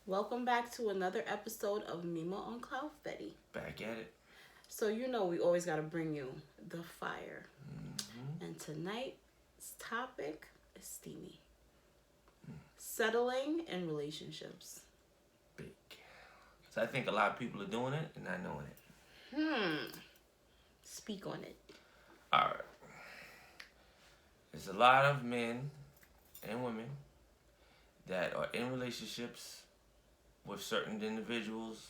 Welcome back to another episode of Mima on Cloud Fetty. Back at it. So you know we always gotta bring you the fire. Mm-hmm. And tonight's topic is steamy. Settling in relationships. Big. So I think a lot of people are doing it and not knowing it. Speak on it. All right. There's a lot of men and women that are in relationships with certain individuals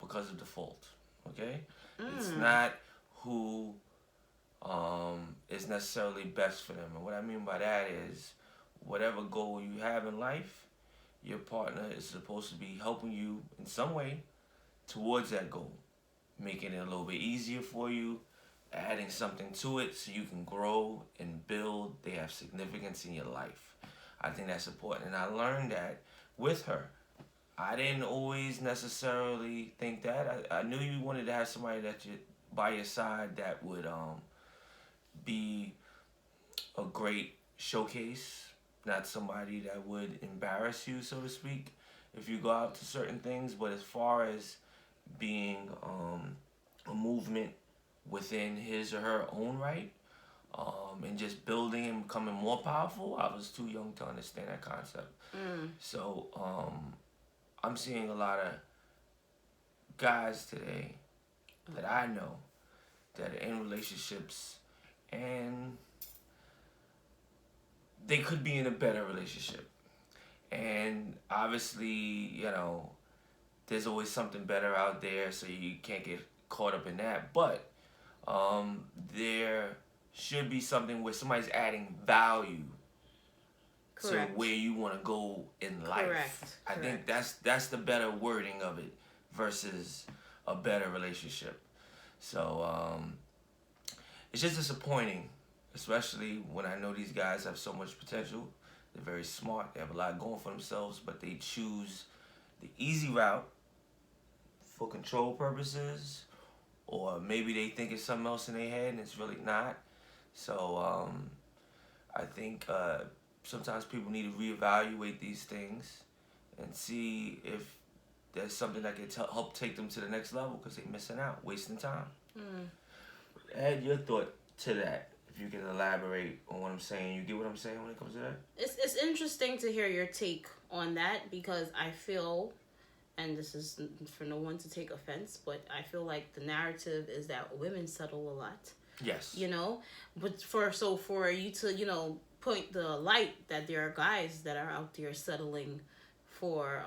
because of default. Okay? It's not who is necessarily best for them. And what I mean by that is whatever goal you have in life, your partner is supposed to be helping you in some way towards that goal, making it a little bit easier for you, adding something to it so you can grow and build. They have significance in your life. I think that's important. And I learned that with her. I didn't always necessarily think that. I knew you wanted to have somebody that you by your side that would be a great showcase, not somebody that would embarrass you, so to speak, if you go out to certain things. But as far as being a movement within his or her own right, and just building and becoming more powerful, I was too young to understand that concept. So I'm seeing a lot of guys today that I know that are in relationships and they could be in a better relationship. And obviously, there's always something better out there, so you can't get caught up in that. But there should be something where somebody's adding value Correct. to where you want to go in life. Correct. I think that's the better wording of it versus a better relationship. So it's just disappointing, especially when I know these guys have so much potential. They're very smart. They have a lot going for themselves, but they choose the easy route for control purposes, or maybe they think it's something else in their head and it's really not. So I think sometimes people need to reevaluate these things and see if there's something that can help take them to the next level, because they're missing out, wasting time. Add your thought to that, if you can elaborate on what I'm saying. You get what I'm saying when it comes to that? It's interesting to hear your take on that because I feel, and this is for no one to take offense, but I feel like the narrative is that women settle a lot. Yes. But for you to point the light that there are guys that are out there settling for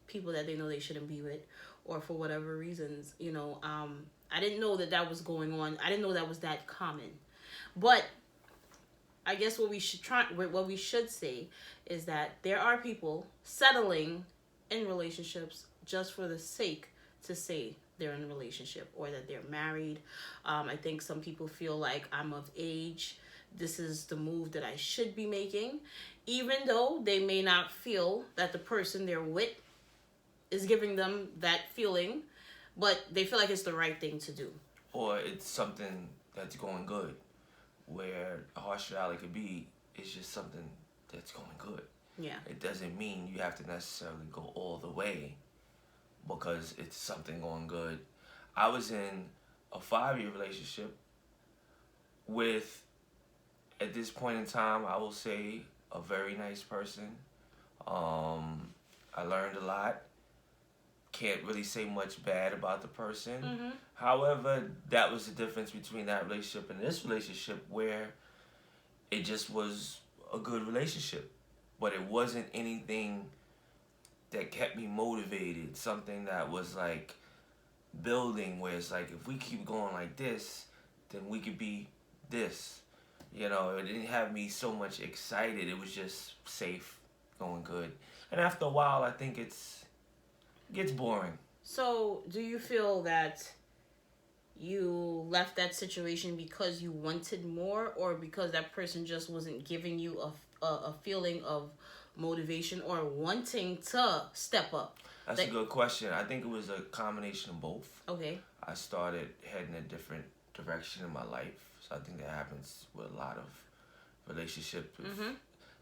people that they know they shouldn't be with, or for whatever reasons. I didn't know that was going on. I didn't know that was that common. But I guess what we should say is that there are people settling in relationships just for the sake to say they're in a relationship or that they're married. I think some people feel like I'm of age. This is the move that I should be making, even though they may not feel that the person they're with is giving them that feeling, but they feel like it's the right thing to do. Or it's something that's going good, where a harsh reality could be, it's just something that's going good. Yeah. It doesn't mean you have to necessarily go all the way because it's something going good. I was in a 5-year relationship with, at this point in time, I will say, a very nice person. I learned a lot. Can't really say much bad about the person. However, that was the difference between that relationship and this relationship, where it just was a good relationship, but it wasn't anything that kept me motivated, something that was like building, where it's like, if we keep going like this, then we could be this. It didn't have me so much excited. It was just safe, going good. And after a while, I think it gets boring. So, do you feel that you left that situation because you wanted more, or because that person just wasn't giving you a feeling of motivation or wanting to step up? That's a good question. I think it was a combination of both. Okay. I started heading a different direction in my life. So I think that happens with a lot of relationships.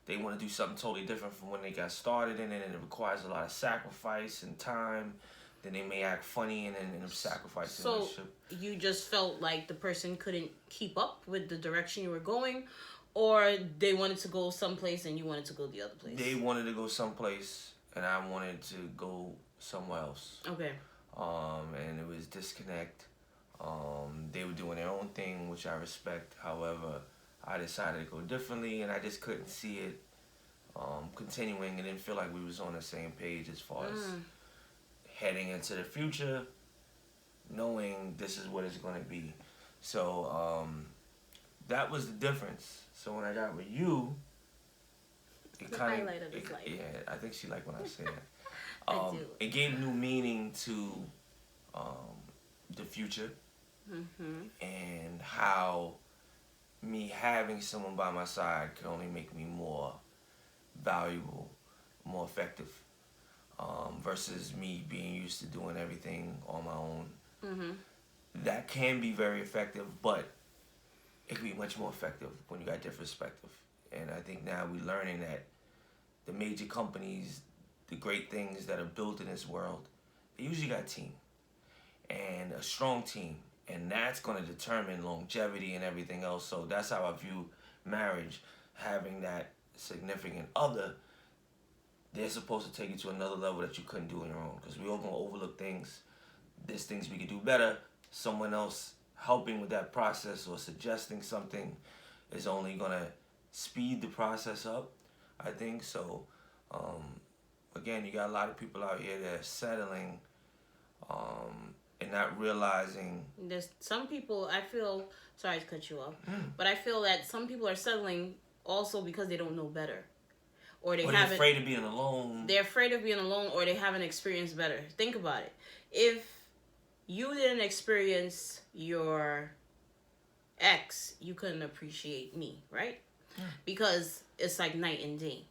they want to do something totally different from when they got started, and then it requires a lot of sacrifice and time. Then they may act funny and then end up sacrificing the So relationship. you just felt like the person couldn't keep up with the direction you were going, or they wanted to go someplace and you wanted to go the other place? They wanted to go someplace, and I wanted to go somewhere else. Okay. And it was disconnect. They were doing their own thing, which I respect. However, I decided to go differently, and I just couldn't see it continuing, and didn't feel like we was on the same page as far as heading into the future, knowing this is what it's going to be. So that was the difference. So when I got with you, it The kind highlight of this life. yeah, I think she liked when I say that. I do. It gave new meaning to the future, and how me having someone by my side could only make me more valuable, more effective, versus me being used to doing everything on my own. That can be very effective, but it can be much more effective when you got different perspective. And I think now we're learning that the major companies, the great things that are built in this world, they usually got a team, and a strong team, and that's going to determine longevity and everything else. So that's how I view marriage. Having that significant other, they're supposed to take you to another level that you couldn't do on your own, because we all going to overlook things. There's things we could do better. Someone else helping with that process or suggesting something is only going to speed the process up, I think. So again, you got a lot of people out here that are settling and not realizing. There's some people, I feel, sorry to cut you off, but I feel that some people are settling also because they don't know better. Or they're afraid of being alone. They're afraid of being alone, or they haven't experienced better. Think about it. If you didn't experience your ex, you couldn't appreciate me, right? Because it's like night and day.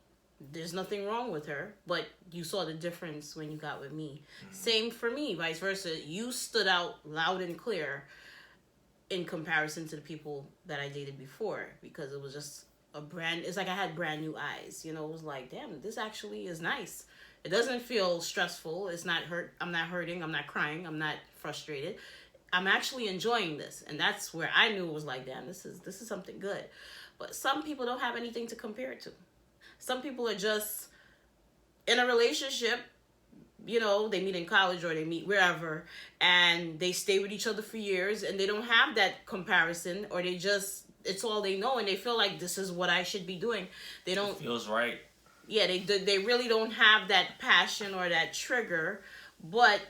There's nothing wrong with her, but you saw the difference when you got with me. Same for me, vice versa. You stood out loud and clear in comparison to the people that I dated before, because it was just it's like I had brand new eyes. You know, it was like, damn, this actually is nice. It doesn't feel stressful. It's not I'm not hurting. I'm not crying. I'm not frustrated. I'm actually enjoying this. And that's where I knew it was like, damn, this is something good. But some people don't have anything to compare it to. Some people are just in a relationship, you know, they meet in college or they meet wherever, and they stay with each other for years, and they don't have that comparison, or it's all they know, and they feel like this is what I should be doing. They don't. It feels right. Yeah, they really don't have that passion or that trigger, but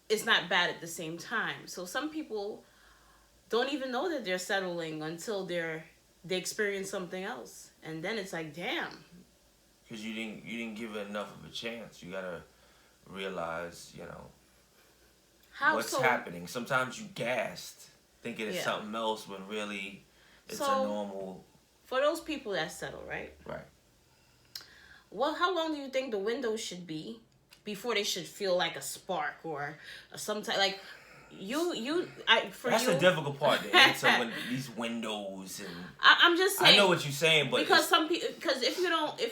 it's not bad at the same time. So some people don't even know that they're settling until they experience something else, and then it's like, damn. Because you didn't give it enough of a chance. You gotta realize, you know, what's happening. Sometimes you gassed, thinking it's something else, when really it's a normal. For those people that settle, right? Right. Well, how long do you think the window should be before they should feel like a spark or some type, like That's the difficult part to answer when these windows and. I'm just saying. I know what you're saying, but because because if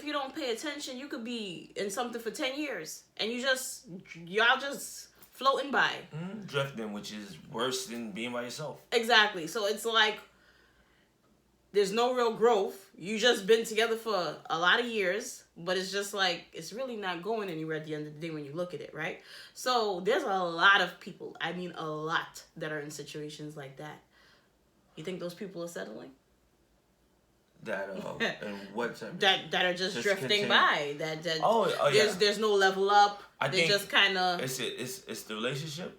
you don't pay attention, you could be in something for 10 years and y'all just floating by. Drifting, which is worse than being by yourself. Exactly. So it's like there's no real growth. You just been together for a lot of years, but it's just like, it's really not going anywhere at the end of the day when you look at it, right? So there's a lot of people, I mean a lot, that are in situations like that. You think those people are settling? That and what that are just drifting by. That yeah. There's no level up. I think just kind of it's the relationship,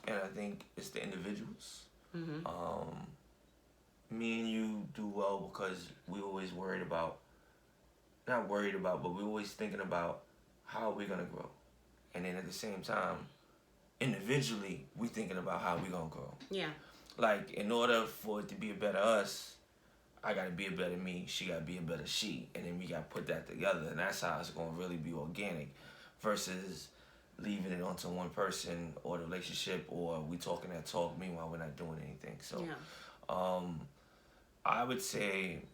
and I think it's the individuals. Me and you do well because we always not worried about, but we're always thinking about how we're gonna grow, and then at the same time, individually, we thinking about how we're gonna grow. Yeah. Like, in order for it to be a better us, I gotta be a better me, she gotta be a better she, and then we gotta put that together, and that's how it's gonna really be organic, versus leaving it onto one person or the relationship, or we talking that talk, meanwhile we're not doing anything. So, I would say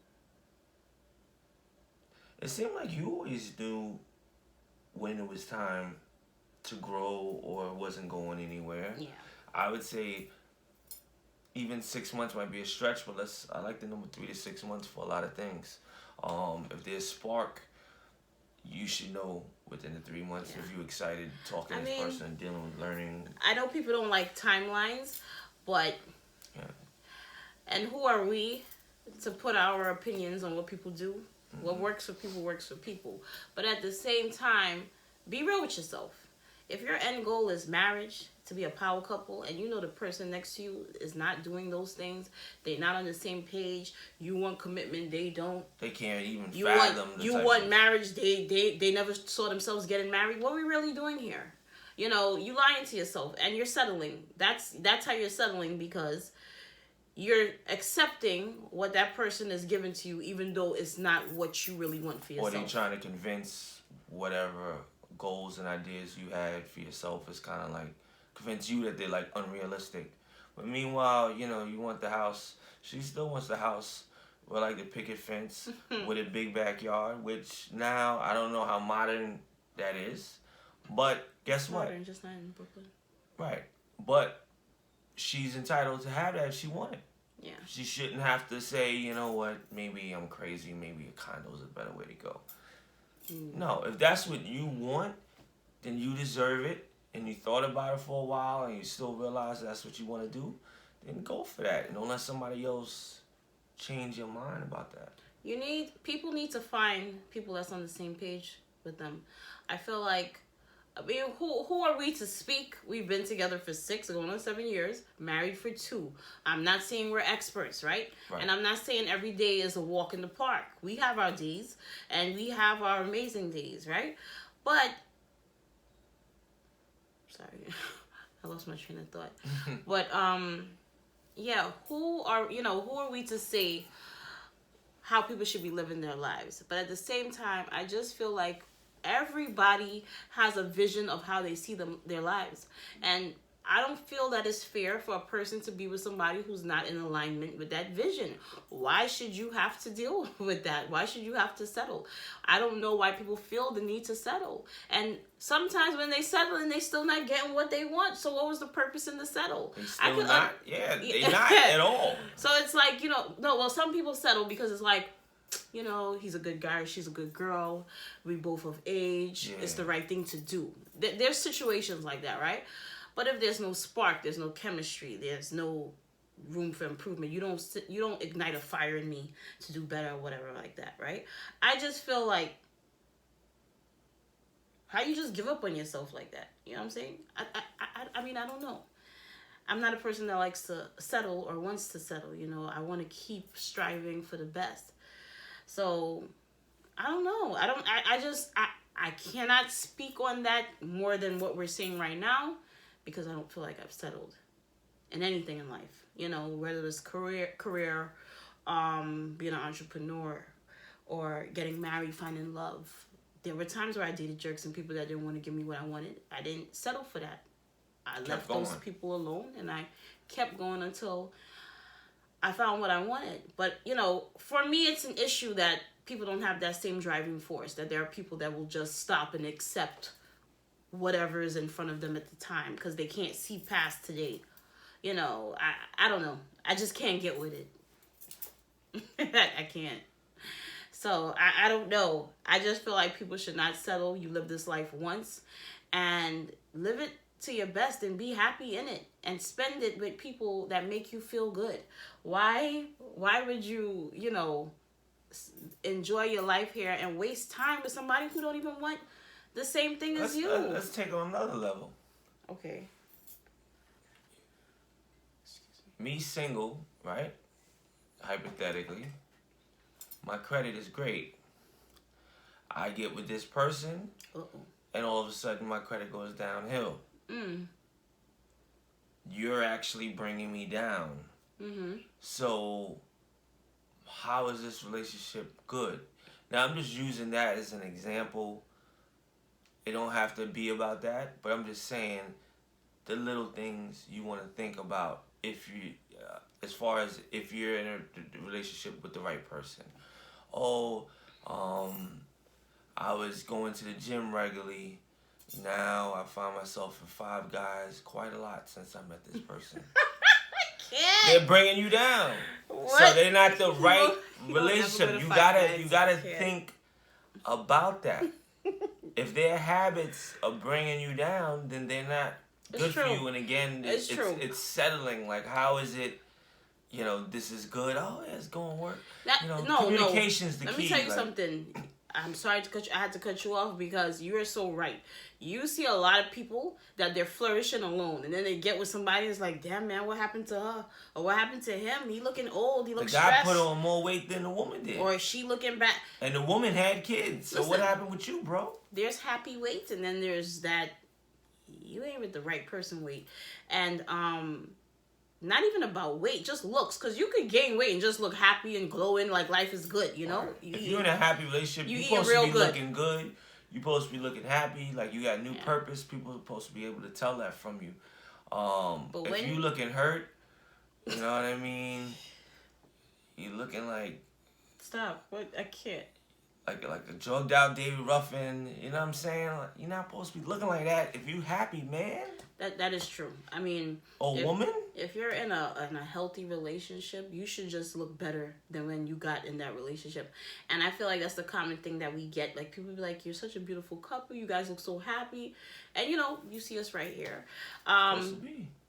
It seemed like you always knew when it was time to grow or wasn't going anywhere. Yeah. I would say even 6 months might be a stretch, but I like the number 3 to 6 months for a lot of things. If there's spark, you should know within the 3 months if you're excited talking to this person, dealing with learning. I know people don't like timelines, but and who are we to put our opinions on what people do? Mm-hmm. What works for people works for people. But at the same time, be real with yourself. If your end goal is marriage, to be a power couple, and you know the person next to you is not doing those things, they're not on the same page, you want commitment, they don't. They can't even fathom you want marriage, they never saw themselves getting married. What are we really doing here? You know, you lying to yourself and you're settling. That's how you're settling, because you're accepting what that person is giving to you, even though it's not what you really want for yourself. Or they're trying to convince whatever goals and ideas you had for yourself is kind of like convince you that they're like unrealistic. But meanwhile, you know, you want the house. She still wants the house with like the picket fence with a big backyard, which now I don't know how modern that is. But guess what? Modern, just not in Brooklyn. Right. But she's entitled to have that if she wanted. Yeah. She shouldn't have to say, you know what, maybe I'm crazy, maybe a condo is a better way to go. No, if that's what you want, then you deserve it, and you thought about it for a while, and you still realize that's what you want to do, then go for that. And don't let somebody else change your mind about that. People need to find people that's on the same page with them. I feel like, I mean, who are we to speak? We've been together for 6, going on 7 years, married for 2. I'm not saying we're experts, right? And I'm not saying every day is a walk in the park. We have our days, and we have our amazing days, right? But, sorry, I lost my train of thought. But, yeah, who are we to say how people should be living their lives? But at the same time, I just feel like everybody has a vision of how they see their lives, and I don't feel that it's fair for a person to be with somebody who's not in alignment with that vision. Why should you have to deal with that? Why should you have to settle? I don't know why people feel the need to settle, and sometimes when they settle and they still not getting what they want, so what was the purpose in the settle? They're not at all. So it's like, some people settle because it's like, he's a good guy or she's a good girl. We both of age. Yeah. It's the right thing to do. There's situations like that, right? But if there's no spark, there's no chemistry, there's no room for improvement. You don't ignite a fire in me to do better or whatever like that, right? I just feel like, how you just give up on yourself like that? You know what I'm saying? I mean, I don't know. I'm not a person that likes to settle or wants to settle. I want to keep striving for the best. So, I don't know. I cannot speak on that more than what we're seeing right now, because I don't feel like I've settled in anything in life. Whether it's career, being an entrepreneur, or getting married, finding love. There were times where I dated jerks and people that didn't want to give me what I wanted. I didn't settle for that. I left those people alone, and I kept going until I found what I wanted. But, for me, it's an issue that people don't have that same driving force, that there are people that will just stop and accept whatever is in front of them at the time because they can't see past today. I don't know. I just can't get with it. I can't. So, I don't know. I just feel like people should not settle. You live this life once, and live it to your best and be happy in it, and spend it with people that make you feel good. Why would you, enjoy your life here and waste time with somebody who don't even want the same thing as you? Let's take it on another level. Okay. Me single, right? Hypothetically, my credit is great. I get with this person, and all of a sudden my credit goes downhill. You're actually bringing me down. Mm-hmm. So, how is this relationship good? Now, I'm just using that as an example. It don't have to be about that, but I'm just saying the little things you want to think about as far as if you're in a relationship with the right person. I was going to the gym regularly. Now I find myself with 5 guys quite a lot since I met this person. They're bringing you down. What? So they're not the right relationship. You gotta think about that. If their habits are bringing you down, then they're not good for you. And again, it's settling. Like, how is it? You know, this is good. Oh, yeah, it's going to work. Communication's the key. Let me tell you something. I'm sorry to cut you. I had to cut you off because you are so right. You see a lot of people that they're flourishing alone, and then they get with somebody and it's like, damn, man, what happened to her? Or what happened to him? He looking old. He looks stressed. The guy put on more weight than the woman did. Or she looking back. And the woman had kids. So what happened with you, bro? There's happy weight, and then there's that you ain't with the right person weight. And not even about weight, just looks. Because you could gain weight and just look happy and glowing like life is good, you know? If you're in a happy relationship, you're supposed to be looking good. You're supposed to be looking happy. Like, you got new purpose. People are supposed to be able to tell that from you. But if you looking hurt, you know what I mean? You looking like... Stop. What? I can't. Like a drugged out David Ruffin. You know what I'm saying? Like, you're not supposed to be looking like that if you happy, man. That is true. I mean, woman? If you're in a healthy relationship, you should just look better than when you got in that relationship. And I feel like that's the common thing that we get. Like, people be like, you're such a beautiful couple. You guys look so happy. And, you know, you see us right here.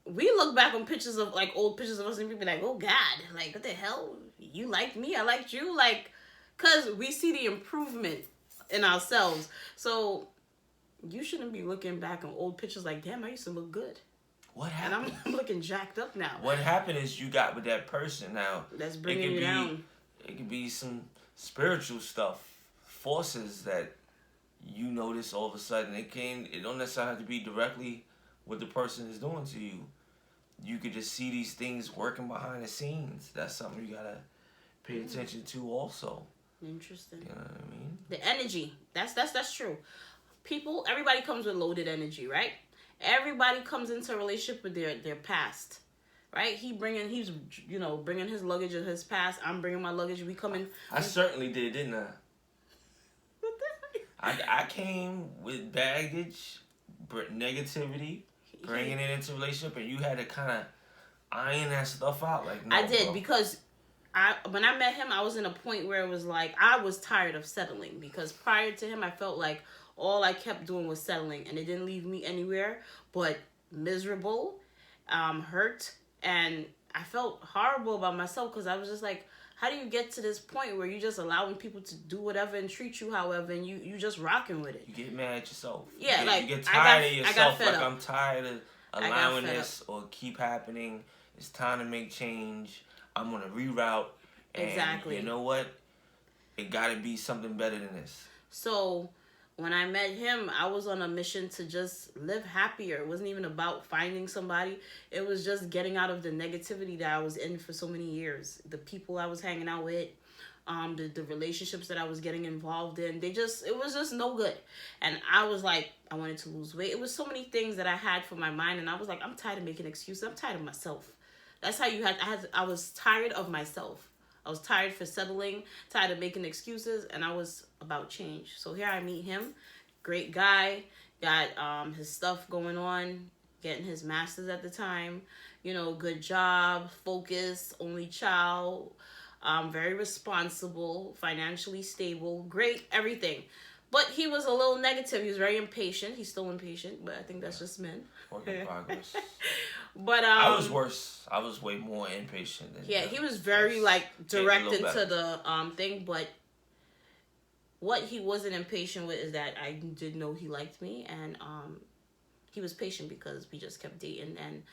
We look back on pictures of, like, old pictures of us and people be like, oh, God. Like, what the hell? You liked me. I liked you. Like, because we see the improvement in ourselves. So... you shouldn't be looking back on old pictures like, damn, I used to look good. What happened? And I'm looking jacked up now. What happened is you got with that person now. That's bringing you down. It could be some spiritual stuff, forces that you notice all of a sudden. It don't necessarily have to be directly what the person is doing to you. You could just see these things working behind the scenes. That's something you gotta pay attention to also. Interesting. You know what I mean? The energy. That's true. Everybody comes with loaded energy, right? Everybody comes into a relationship with their past, right? He's bringing his luggage of his past. I'm bringing my luggage. We come in. I certainly did, didn't I? What the heck? I came with baggage, negativity, bringing it into a relationship, and you had to kind of iron that stuff out. Like, no, I did, bro. because when I met him, I was in a point where it was like I was tired of settling, because prior to him, I felt like all I kept doing was settling, and it didn't leave me anywhere but miserable, hurt, and I felt horrible about myself, because I was just like, how do you get to this point where you're just allowing people to do whatever and treat you however, and you just rocking with it? You get mad at yourself. Yeah, you get tired of yourself. Like, I'm tired of allowing this or keep happening. It's time to make change. I'm gonna reroute. And exactly. You know what? It gotta be something better than this. So when I met him, I was on a mission to just live happier. It wasn't even about finding somebody. It was just getting out of the negativity that I was in for so many years. The people I was hanging out with, the relationships that I was getting involved in, it was just no good. And I was like, I wanted to lose weight. It was so many things that I had for my mind, and I was like, I'm tired of making excuses. I'm tired of myself. That's how I was tired of myself. I was tired for settling, tired of making excuses, and I was about change. So here I meet him. Great guy. Got his stuff going on, getting his master's at the time. You know, good job, focus, only child, very responsible, financially stable, great, everything. But he was a little negative. He was very impatient. He's still impatient, but I think that's just men. Work in progress. But I was worse. I was way more impatient than he was very directed to the thing, but what he wasn't impatient with is that I did know he liked me, and he was patient because we just kept dating, and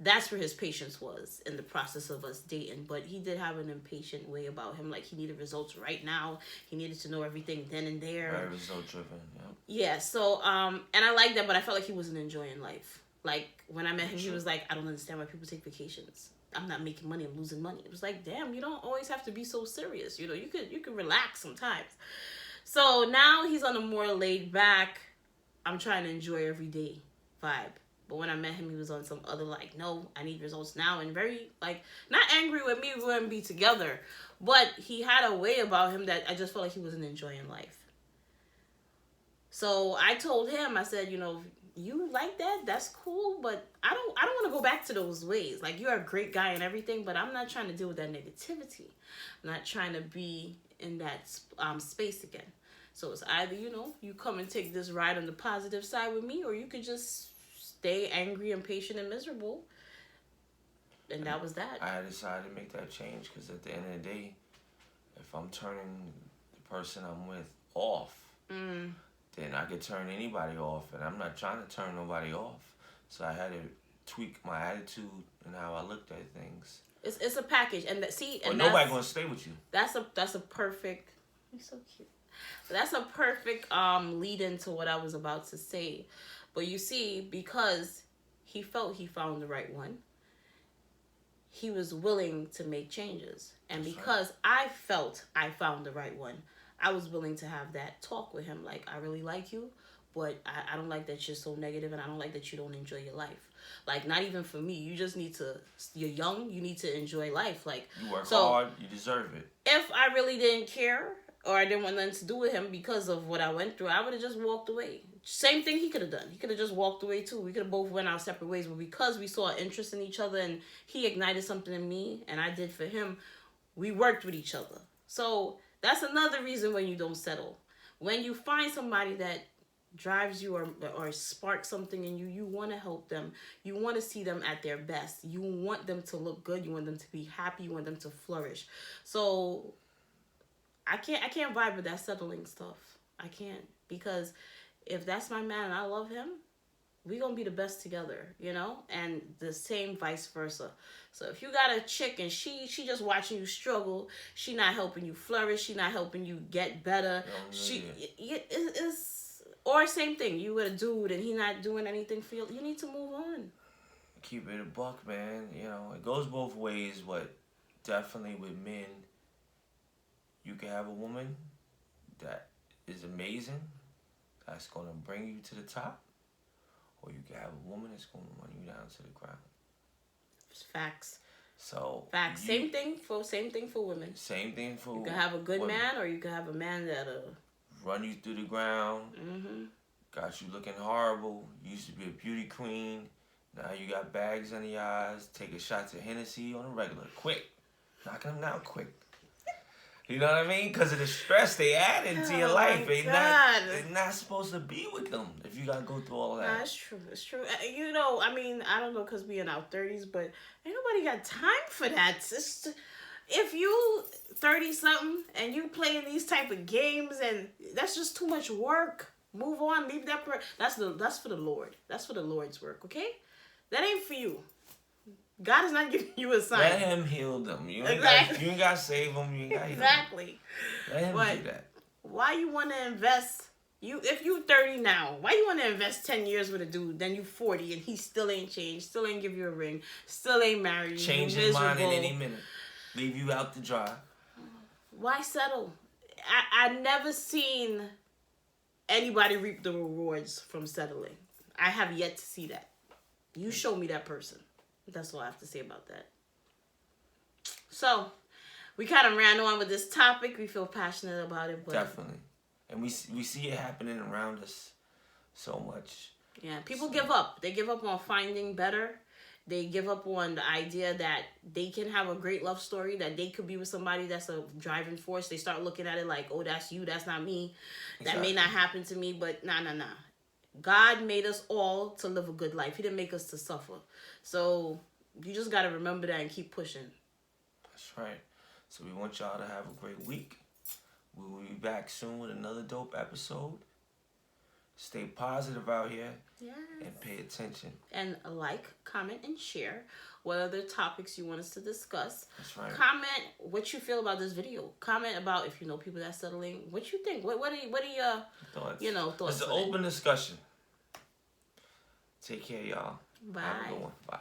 that's where his patience was in the process of us dating. But he did have an impatient way about him. Like, he needed results right now. He needed to know everything then and there. Very result driven, yeah. So, and I like that, but I felt like he wasn't enjoying life. Like, when I met him, he was like, I don't understand why people take vacations. I'm not making money, I'm losing money. It was like, damn, you don't always have to be so serious. You know, you could relax sometimes. So now he's on a more laid back, I'm trying to enjoy every day vibe. But when I met him, he was on some other, like, no, I need results now. And very, like, not angry with me, we wouldn't be together. But he had a way about him that I just felt like he wasn't enjoying life. So I told him, I said, you like that? That's cool, but I don't want to go back to those ways. Like, you're a great guy and everything, but I'm not trying to deal with that negativity. I'm not trying to be in that space again. So it's either, you come and take this ride on the positive side with me, or you could just stay angry, impatient, and miserable. And that was that. I decided to make that change because at the end of the day, if I'm turning the person I'm with off, then I could turn anybody off, and I'm not trying to turn nobody off. So I had to tweak my attitude and how I looked at things. It's a package, and nobody gonna stay with you. That's a perfect. You're so cute. That's a perfect lead into what I was about to say. But you see, because he felt he found the right one, he was willing to make changes. And that's because right. I felt I found the right one, I was willing to have that talk with him. Like, I really like you, but I don't like that you're so negative, and I don't like that you don't enjoy your life. Like, not even for me. You just need to, you're young, you need to enjoy life. Like, you work hard, you deserve it. If I really didn't care, or I didn't want nothing to do with him because of what I went through, I would have just walked away. Same thing he could have done. He could have just walked away too. We could have both went our separate ways. But because we saw interest in each other and he ignited something in me and I did for him, we worked with each other. So that's another reason when you don't settle. When you find somebody that drives you or sparks something in you, you want to help them. You want to see them at their best. You want them to look good. You want them to be happy. You want them to flourish. So I can't vibe with that settling stuff. I can't, because if that's my man and I love him, we gonna be the best together, and the same vice versa. So if you got a chick and she just watching you struggle, she not helping you flourish, she not helping you get better, or same thing, you with a dude and he not doing anything for you, you need to move on. Keep it a buck, man. It goes both ways, but definitely with men, you can have a woman that is amazing, that's going to bring you to the top, or you can have a woman that's going to run you down to the ground. Facts. So facts. Same thing for women. Same thing for you can have a good women. Man, or you can have a man that'll run you through the ground. Mm-hmm. Got you looking horrible. You used to be a beauty queen. Now you got bags under your eyes. Taking shots of Hennessy on a regular. Quick. Knocking them down quick. You know what I mean? Because of the stress they add into your life. They're not supposed to be with them if you got to go through all that. That's true. It's true. I don't know, because we in our 30s, but ain't nobody got time for that. If you 30-something and you playing these type of games, and that's just too much work. Move on. Leave that That's for the Lord. That's for the Lord's work, okay? That ain't for you. God is not giving you a sign. Let him heal them. You ain't got to save them. You ain't got to heal exactly. them. Let him do that. Why you want to invest? If you 30 now, why you want to invest 10 years with a dude? Then you 40 and he still ain't changed, still ain't give you a ring, still ain't married you. Change his mind in any minute. Leave you out to dry. Why settle? I never seen anybody reap the rewards from settling. I have yet to see that. You show me that person. That's all I have to say about that. So, we kind of ran on with this topic. We feel passionate about it. But definitely. And we see it happening around us so much. Yeah, people give up. They give up on finding better. They give up on the idea that they can have a great love story, that they could be with somebody that's a driving force. They start looking at it like, oh, that's you, that's not me. That may not happen to me, but nah. God made us all to live a good life. He didn't make us to suffer. So you just got to remember that and keep pushing. That's right. So we want y'all to have a great week. We will be back soon with another dope episode. Stay positive out here. Yes. And pay attention. And like, comment, and share what other topics you want us to discuss. That's right. Comment what you feel about this video. Comment about if you know people that's settling. What you think? What are your thoughts? Thoughts. It's an open discussion. Take care, y'all. Bye. Have a good one. Bye.